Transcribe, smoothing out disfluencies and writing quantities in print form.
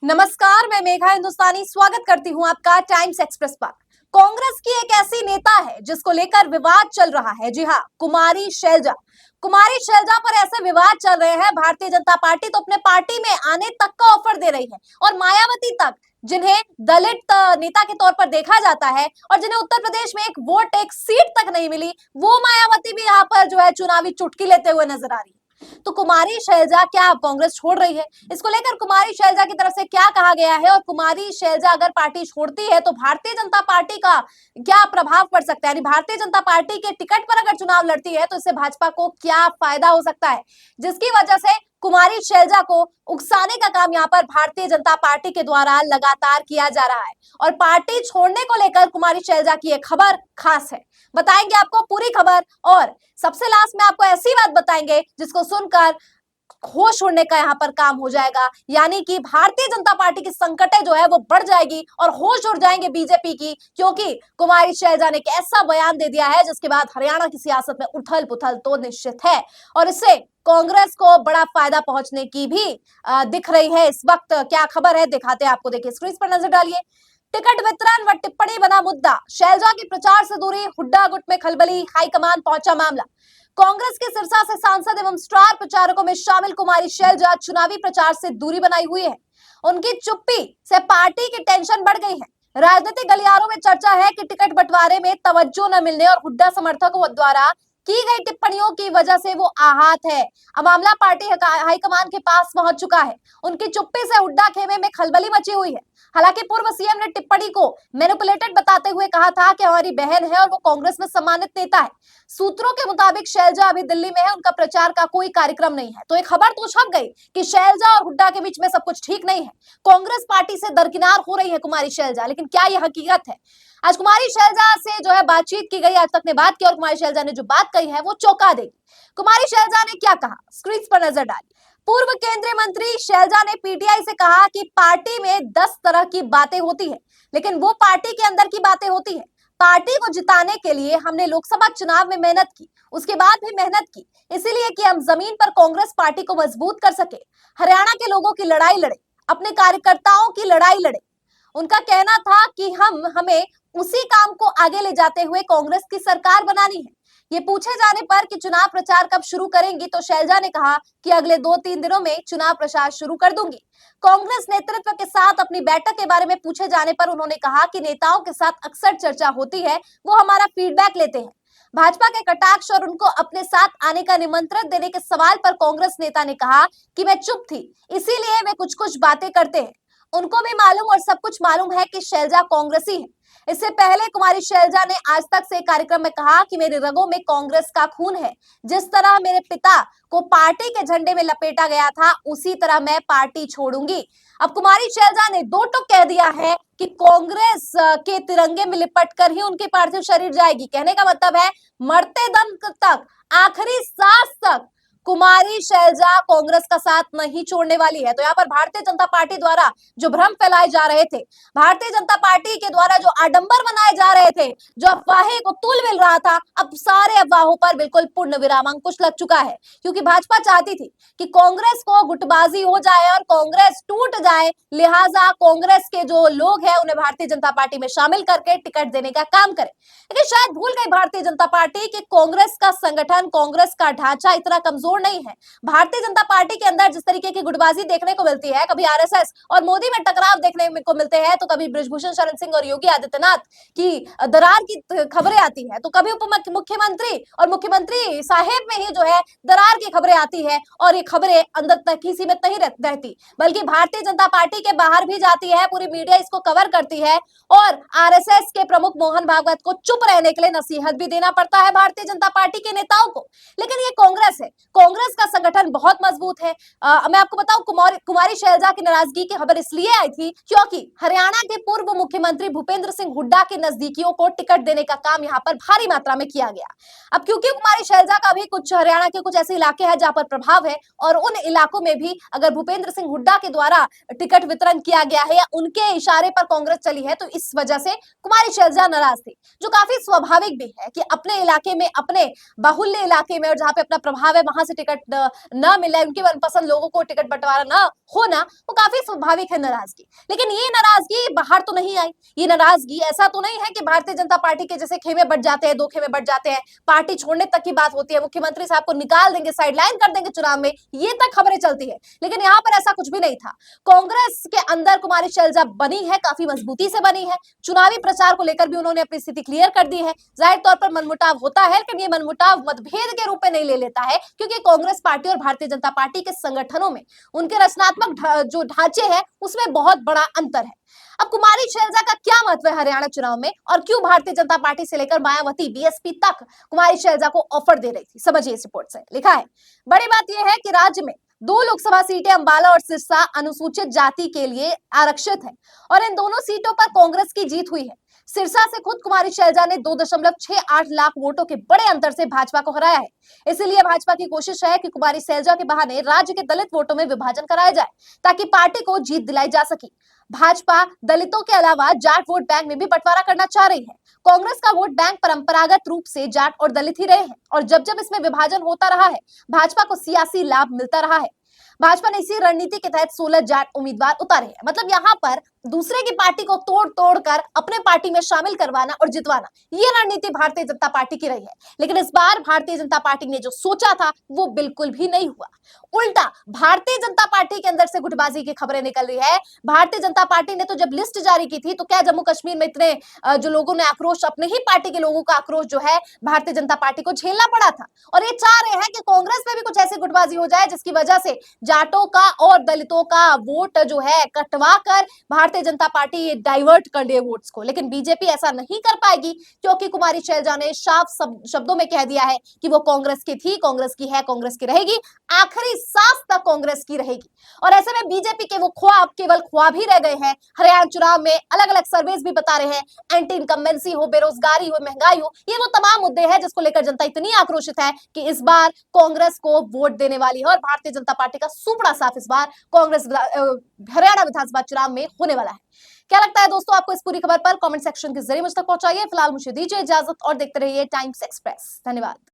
नमस्कार, मैं मेघा हिंदुस्तानी स्वागत करती हूं आपका टाइम्स एक्सप्रेस पर। कांग्रेस की एक ऐसी नेता है जिसको लेकर विवाद चल रहा है। जी हां, कुमारी शैलजा। कुमारी शैलजा पर ऐसे विवाद चल रहे हैं। भारतीय जनता पार्टी तो अपने पार्टी में आने तक का ऑफर दे रही है और मायावती तक, जिन्हें दलित नेता के तौर पर देखा जाता है और जिन्हें उत्तर प्रदेश में एक वोट, एक सीट तक नहीं मिली, वो मायावती भी यहाँ पर जो है चुनावी चुटकी लेते हुए नजर आ रही है। तो कुमारी शैलजा क्या कांग्रेस छोड़ रही है? इसको लेकर कुमारी शैलजा की तरफ से क्या कहा गया है और कुमारी शैलजा अगर पार्टी छोड़ती है तो भारतीय जनता पार्टी का क्या प्रभाव पड़ सकता है? यानी भारतीय जनता पार्टी के टिकट पर अगर चुनाव लड़ती है तो इससे भाजपा को क्या फायदा हो सकता है, जिसकी वजह से कुमारी शैलजा को उकसाने का काम यहाँ पर भारतीय जनता पार्टी के द्वारा लगातार किया जा रहा है। और पार्टी छोड़ने को लेकर कुमारी शैलजा की एक खबर खास है, बताएंगे आपको पूरी खबर। और सबसे लास्ट में आपको ऐसी बात बताएंगे जिसको सुनकर होश उड़ने का यहाँ पर काम हो जाएगा, यानी कि भारतीय जनता पार्टी की संकटें जो है वो बढ़ जाएगी और होश उड़ जाएंगे बीजेपी की, क्योंकि कुमारी शैलजा ने एक ऐसा बयान दे दिया है जिसके बाद हरियाणा की सियासत में उथल पुथल तो निश्चित है और इससे कांग्रेस को बड़ा फायदा पहुंचने की भी दिख रही है। इस वक्त क्या खबर है दिखाते हैं आपको, देखिए स्क्रीन पर नजर डालिए। टिकट वितरण व टिप्पणी बना मुद्दा, शैलजा की प्रचार से दूरी, हुड्डा गुट में खलबली, हाईकमान पहुंचा मामला। कांग्रेस के सिरसा से सांसद एवं स्टार प्रचारकों में शामिल कुमारी शैलजा चुनावी प्रचार से दूरी बनाई हुई है। उनकी चुप्पी से पार्टी की टेंशन बढ़ गई है। राजनीतिक गलियारों में चर्चा है कि टिकट बंटवारे में तवज्जो न मिलने और हुड्डा समर्थकों द्वारा की गई टिप्पणियों की वजह से वो आहत है। अब मामला पार्टी हाईकमान के पास पहुंच चुका है। उनकी चुप्पी से हुड्डा खेमे में खलबली मची हुई है। हालांकि पूर्व सीएम ने टिप्पणी को मैनिपुलेटेड बताते हुए कहा था कि हमारी बहन है और वो कांग्रेस में सम्मानित नेता है। सूत्रों के मुताबिक शैलजा अभी दिल्ली में है, उनका प्रचार का कोई कार्यक्रम नहीं है। तो एक खबर तो छप गई कि शैलजा और हुड्डा के बीच में सब कुछ ठीक नहीं है, कांग्रेस पार्टी से दरकिनार हो रही है कुमारी शैलजा। लेकिन क्या यह हकीकत है? आज कुमारी शैलजा से जो है बातचीत की गई, आज तक ने बात की और कुमारी शैलजा ने जो बात कही है वो चौंका देगी। कुमारी शैलजा ने क्या कहा, स्क्रीन पर नजर डालिए। पूर्व केंद्रीय मंत्री शैलजा ने पीटीआई से कहा कि पार्टी में 10 तरह की बातें होती है, लेकिन वो पार्टी के अंदर की बातें होती है। पार्टी को जिताने के लिए हमने लोकसभा चुनाव में मेहनत की, उसके बाद भी मेहनत की, इसीलिए कि हम जमीन पर कांग्रेस पार्टी को मजबूत कर सके, हरियाणा के लोगों की लड़ाई लड़े, अपने कार्यकर्ताओं की लड़ाई लड़े। उनका कहना था कि हमें उसी काम को आगे ले जाते हुए कांग्रेस की सरकार बनानी है। ये पूछे जाने पर कि चुनाव प्रचार कब शुरू करेंगी तो शैलजा ने कहा कि अगले 2-3 दिनों में चुनाव प्रचार शुरू कर दूंगी। कांग्रेस नेतृत्व के साथ अपनी बैठक के बारे में पूछे जाने पर उन्होंने कहा कि नेताओं के साथ अक्सर चर्चा होती है, वो हमारा फीडबैक लेते हैं। भाजपा के कटाक्ष और उनको अपने साथ आने का निमंत्रण देने के सवाल पर कांग्रेस नेता ने कहा कि मैं चुप थी, इसीलिए वे कुछ कुछ बातें करते हैं। उनको भी मालूम और सब कुछ मालूम है कि शैलजा कांग्रेसी है। इससे पहले कुमारी शैलजा ने आज तक से कार्यक्रम में कहा कि मेरे रगों में कांग्रेस का खून है। जिस तरह मेरे पिता को पार्टी के झंडे में लपेटा गया था, उसी तरह मैं पार्टी छोड़ूंगी। अब कुमारी शैलजा ने दो टूक कह दिया है कि कांग्रेस के तिरंगे में लिपट कर ही उनकी पार्थिव शरीर जाएगी। कहने का मतलब है मरते दम तक, आखिरी सांस तक कुमारी शैलजा कांग्रेस का साथ नहीं छोड़ने वाली है। तो यहाँ पर भारतीय जनता पार्टी द्वारा जो भ्रम फैलाए जा रहे थे, भारतीय जनता पार्टी के द्वारा जो आडंबर बनाए जा रहे थे, जो अफवाहें को तुल मिल रहा था, अब सारे अफवाहों पर बिल्कुल पूर्ण विराम अंकुश लग चुका है। क्योंकि भाजपा चाहती थी कि कांग्रेस को गुटबाजी हो जाए और कांग्रेस टूट जाए, लिहाजा कांग्रेस के जो लोग हैं उन्हें भारतीय जनता पार्टी में शामिल करके टिकट देने का काम करे। लेकिन शायद भूल गई भारतीय जनता पार्टी कि कांग्रेस का संगठन, कांग्रेस का ढांचा इतना कमजोर नहीं है। भारतीय जनता पार्टी के अंदर जिस तरीके की गुटबाजी देखने को मिलती है, कभी आरएसएस और मोदी में टकराव देखने को मिलते हैं, तो कभी बृजभूषण शरण सिंह और योगी आदित्यनाथ की दरार की खबरें आती है, तो कभी उप मुख्यमंत्री और मुख्यमंत्री साहेब में ही जो है दरार की खबरें आती है और ये खबरें अंदर तक ही सीमित नहीं रहती, बल्कि भारतीय जनता पार्टी के बाहर भी जाती है। पूरी मीडिया इसको कवर करती है और आरएसएस के प्रमुख मोहन भागवत को चुप रहने के लिए नसीहत भी देना पड़ता है भारतीय जनता पार्टी के नेताओं को। लेकिन ये कांग्रेस है, कांग्रेस का संगठन बहुत मजबूत है। मैं आपको बताऊं, कुमारी शैलजा की नाराजगी की खबर इसलिए आई थी क्योंकि हरियाणा के पूर्व मुख्यमंत्री भूपेंद्र सिंह हुड्डा के नजदीकियों को टिकट देने का काम यहाँ पर भारी मात्रा में किया गया। अब क्योंकि कुमारी शैलजा का भी कुछ हरियाणा के कुछ ऐसे इलाके हैं जहां पर प्रभाव है और उन इलाकों में भी अगर भूपेंद्र सिंह हुड्डा के द्वारा टिकट वितरण किया गया है या उनके इशारे पर कांग्रेस चली है, तो इस वजह से कुमारी शैलजा नाराज थी, जो काफी स्वाभाविक भी है कि अपने इलाके में, अपने बाहुल्य इलाके में और जहां पे अपना प्रभाव है, वहां से टिकट न मिले, उनके मनपसंद लोगों को टिकट बंटवारा न होना, वो काफी स्वाभाविक है नाराजगी। लेकिन ये नाराजगी बाहर तो नहीं आई। ये नाराजगी ऐसा तो नहीं है कि भारतीय जनता पार्टी के जैसे खेमे बट जाते हैं, दो खेमे बट जाते हैं, पार्टी छोड़ने तक की बात होती है, मुख्यमंत्री साहब को निकाल देंगे, साइडलाइन कर देंगे चुनाव में, ये तक खबरें चलती है। लेकिन यहाँ पर ऐसा कुछ भी नहीं था। कांग्रेस के अंदर कुमारी शैलजा बनी है, काफी मजबूती से बनी है। चुनावी प्रचार को लेकर भी उन्होंने अपनी स्थिति क्लियर कर दी है। जाहिर तौर पर मनमुटाव होता है, लेकिन ये मनमुटाव मतभेद के रूप में नहीं ले लेता है, क्योंकि कांग्रेस पार्टी और भारतीय जनता पार्टी के संगठनों में उनके रचनात्मक जो ढांचे हैं उसमें बहुत बड़ा अंतर है। अब कुमारी शैलजा का क्या महत्व है हरियाणा चुनाव में, और क्यों भारतीय जनता पार्टी से लेकर मायावती बीएसपी तक कुमारी शैलजा को ऑफर दे रही थी, समझिए इस रिपोर्ट से। लिखा है, बड़ी बात यह है कि राज्य में 2 लोकसभा सीटें अंबाला और सिरसा अनुसूचित जाति के लिए आरक्षित है, और इन दोनों सीटों पर कांग्रेस की जीत हुई है। सिरसा से खुद कुमारी शैलजा ने 2.68 लाख वोटों के बड़े अंतर से भाजपा को हराया है। इसलिए भाजपा की कोशिश है कि कुमारी शैलजा के बहाने राज्य के दलित वोटों में विभाजन कराया जाए, ताकि पार्टी को जीत दिलाई जा सके। भाजपा दलितों के अलावा जाट वोट बैंक में भी बंटवारा करना चाह रही है। कांग्रेस का वोट बैंक परंपरागत रूप से जाट और दलित ही रहे हैं, और जब जब इसमें विभाजन होता रहा है, भाजपा को सियासी लाभ मिलता रहा है। भाजपा ने इसी रणनीति के तहत 16 जाट उम्मीदवार उतारे हैं। मतलब यहाँ पर दूसरे की पार्टी को तोड़ तोड़ कर अपने पार्टी में शामिल करवाना और जितवाना, ये रणनीति भारतीय जनता पार्टी की रही है। लेकिन इस बार भारतीय जनता पार्टी ने जो सोचा था वो बिल्कुल भी नहीं हुआ। उल्टा भारतीय जनता पार्टी के अंदर से गुटबाजी की खबरें निकल रही है। भारतीय जनता पार्टी ने तो जब लिस्ट जारी की थी, तो क्या जम्मू कश्मीर में इतने जो लोगों ने आक्रोश, अपने ही पार्टी के लोगों का आक्रोश जो है भारतीय जनता पार्टी को झेलना पड़ा था। और ये चाह रहे हैं कि कांग्रेस में भी कुछ ऐसी गुटबाजी हो जाए जिसकी वजह से जाटों का और दलितों का वोट जो है कटवा कर भारतीय जनता पार्टी डाइवर्ट कर दे वोट्स को। लेकिन बीजेपी ऐसा नहीं कर पाएगी, क्योंकि कुमारी शैलजा ने साफ शब्दों में कह दिया है कि वो कांग्रेस की थी, कांग्रेस की है, कांग्रेस की रहेगी, आखिरी सांस तक कांग्रेस की रहेगी। और ऐसे में बीजेपी के वो ख्वाब केवल ख्वाब ही रह गए हैं। हरियाणा चुनाव में अलग अलग सर्वेस भी बता रहे हैं, एंटी इनकम्बेंसी हो, बेरोजगारी हो, महंगाई हो, ये वो तमाम मुद्दे हैं जिसको लेकर जनता इतनी आक्रोशित है कि इस बार कांग्रेस को वोट देने वाली है। और भारतीय जनता पार्टी का सुपड़ा साफ इस बार कांग्रेस हरियाणा विधानसभा चुनाव में होने वाला है। क्या लगता है दोस्तों आपको इस पूरी खबर पर? कमेंट सेक्शन के जरिए मुझ तक पहुंचाइए। फिलहाल मुझे दीजिए इजाजत और देखते रहिए टाइम्स एक्सप्रेस। धन्यवाद।